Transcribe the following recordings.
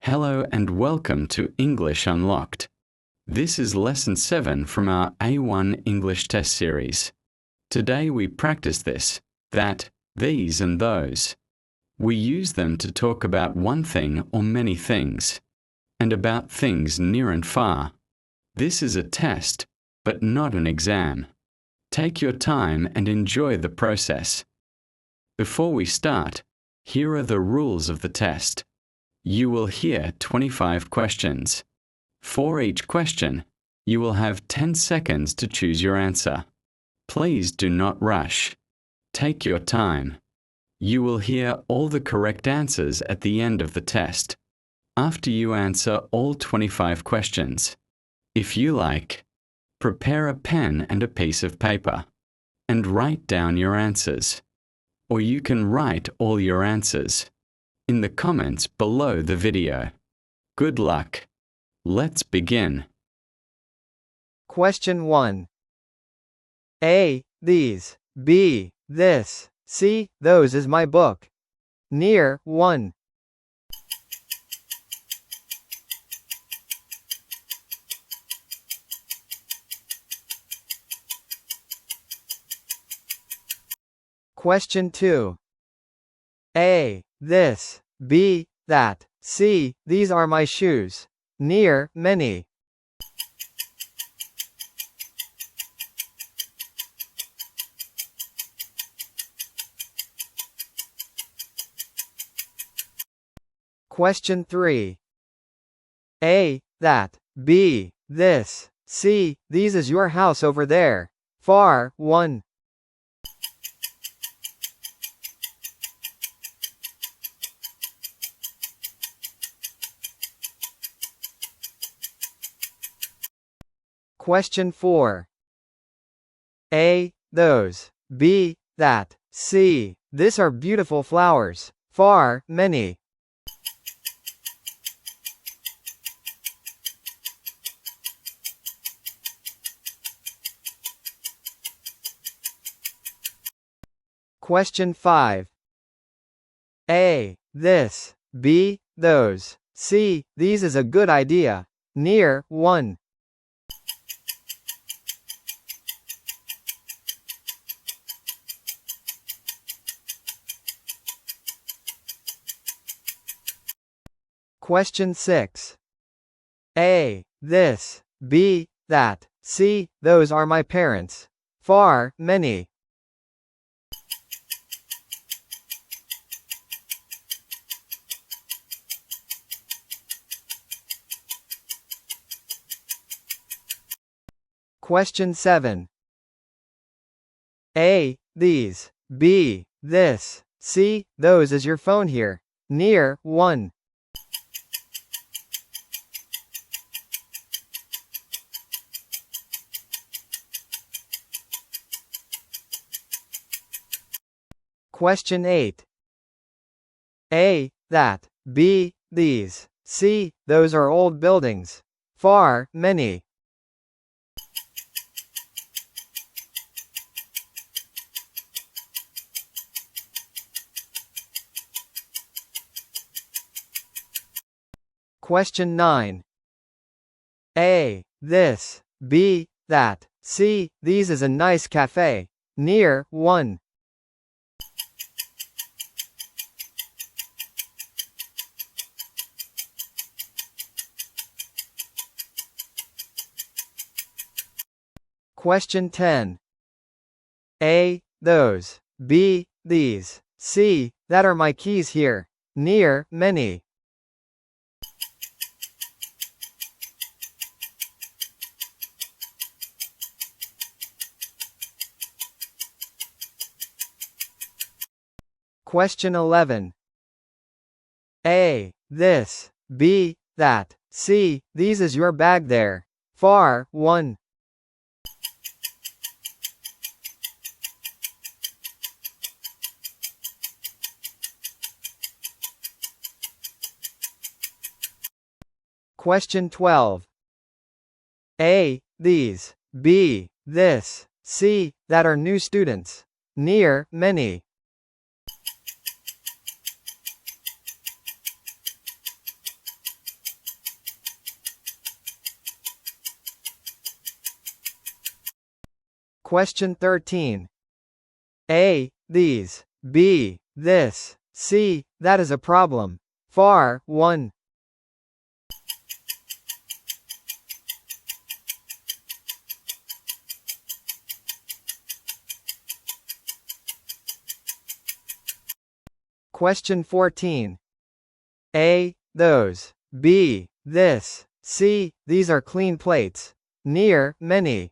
Hello and welcome to English Unlocked. This is Lesson 7 from our A1 English test series. Today we practice this, that, these and those. We use them to talk about one thing or many things, and about things near and far. This is a test, but not an exam. Take your time and enjoy the process. Before we start, here are the rules of the test. You will hear 25 questions. For each question, you will have 10 seconds to choose your answer. Please do not rush. Take your time. You will hear all the correct answers at the end of the test, after you answer all 25 questions. If you like, prepare a pen and a piece of paper, and write down your answers. Or you can write all your answers in the comments below the video. Good luck. Let's begin. Question 1. A. These. B. This. C. Those is my book. Near. 1. Question 2. A. This. B. That. C. These are my shoes. Near. Many. Question 3. A. That. B. This. C. These is your house over there. Far. 1. Question 4. A. Those. B. That. C. This are beautiful flowers. Far. Many. Question 5. A. This. B. Those. C. These is a good idea. Near. 1. Question 6. A. This. B. That. C. Those are my parents. Far. Many. Question 7. A. These. B. This. C. Those is your phone here. Near. 1. Question 8. A. That. B. These. C. Those are old buildings. Far. Many. Question 9. A. This. B. That. C. These is a nice cafe. Near. 1. Question 10. A. Those. B. These. C. That are my keys here. Near. Many. Question 11. A. This. B. That. C. These is your bag there. Far. 1. Question 12. A. These. B. This. C. That are new students. Near. Many. Question 13. A. These. B. This. C. That is a problem. Far. 1. Question 14. A. Those. B. This. C. These are clean plates. Near. Many.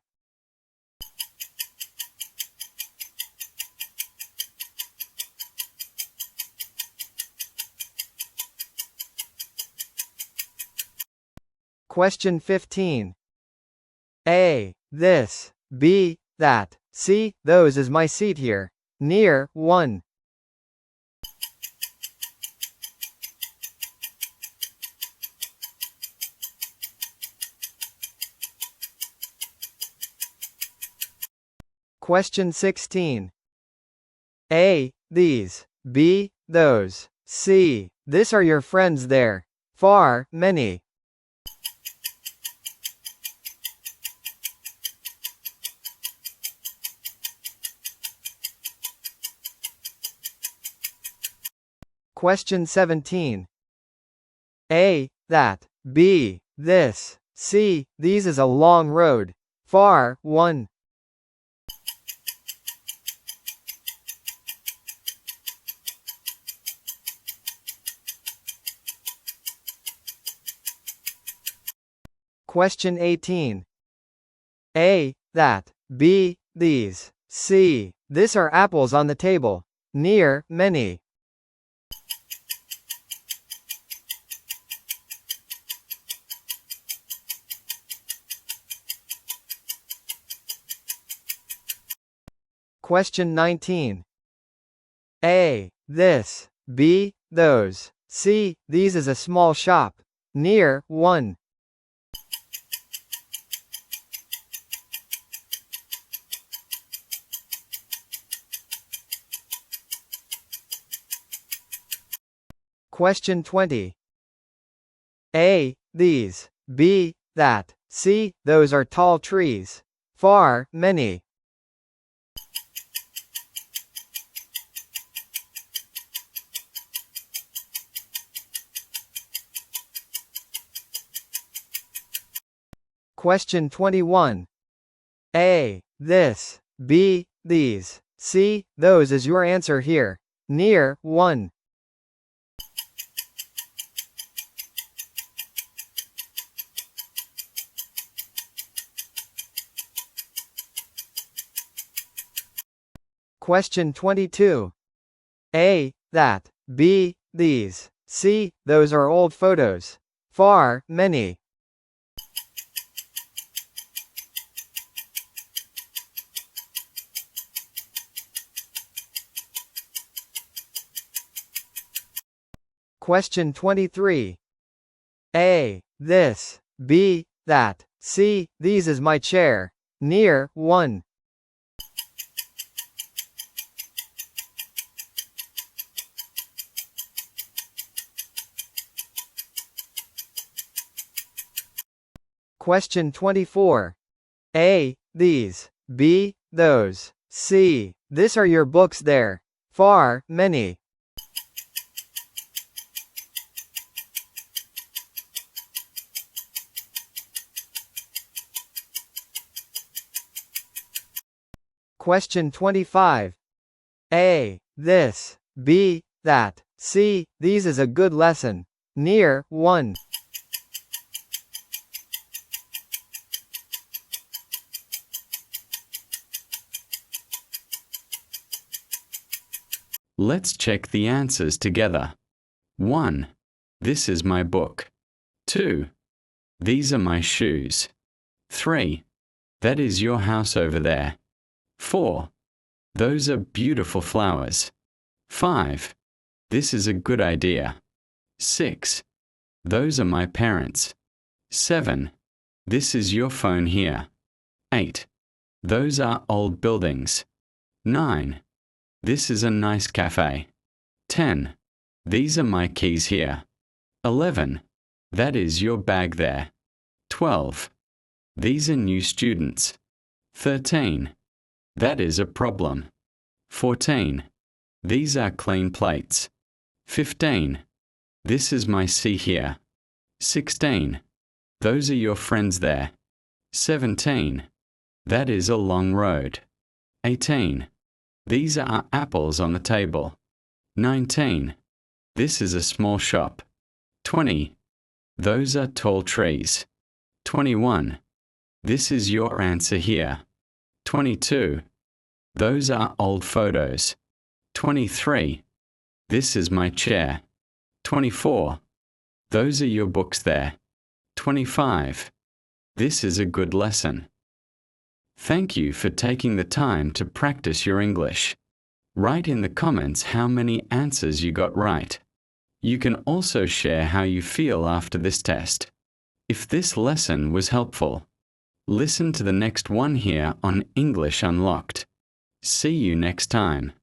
Question 15. A. This. B. That. C. Those is my seat here. Near. 1. Question 16. A. These. B. Those. C. This are your friends there. Far. Many. Question 17. A. That. B. This. C. These is a long road. Far. 1. Question 18. A. That. B. These. C. This are apples on the table. Near. Many. Question 19. A. This. B. Those. C. These is a small shop. Near. 1. Question 20. A. These. B. That. C. Those are tall trees. Far. Many. Question 21. A. This. B. These. C. Those is your answer here. Near. 1. Question 22. A. That. B. These. C. Those are old photos. Far. Many. Question 23. A. This. B. That. C. These is my chair. Near. 1. Question 24. A. These. B. Those. C. This are your books there. Far. Many. Question 25. A. This. B. That. C. These is a good lesson. Near. 1. Let's check the answers together. 1. This is my book. 2. These are my shoes. 3. That is your house over there. 4. Those are beautiful flowers. 5. This is a good idea. 6. Those are my parents. 7. This is your phone here. 8. Those are old buildings. 9. This is a nice cafe. 10. These are my keys here. 11. That is your bag there. 12. These are new students. 13. That is a problem. 14. These are clean plates. 15. This is my seat here. 16. Those are your friends there. 17. That is a long road. 18. These are apples on the table. 19. This is a small shop. 20. Those are tall trees. 21. This is your answer here. 22. Those are old photos. 23. This is my chair. 24. Those are your books there. 25. This is a good lesson. Thank you for taking the time to practice your English. Write in the comments how many answers you got right. You can also share how you feel after this test. If this lesson was helpful, listen to the next one here on English Unlocked. See you next time.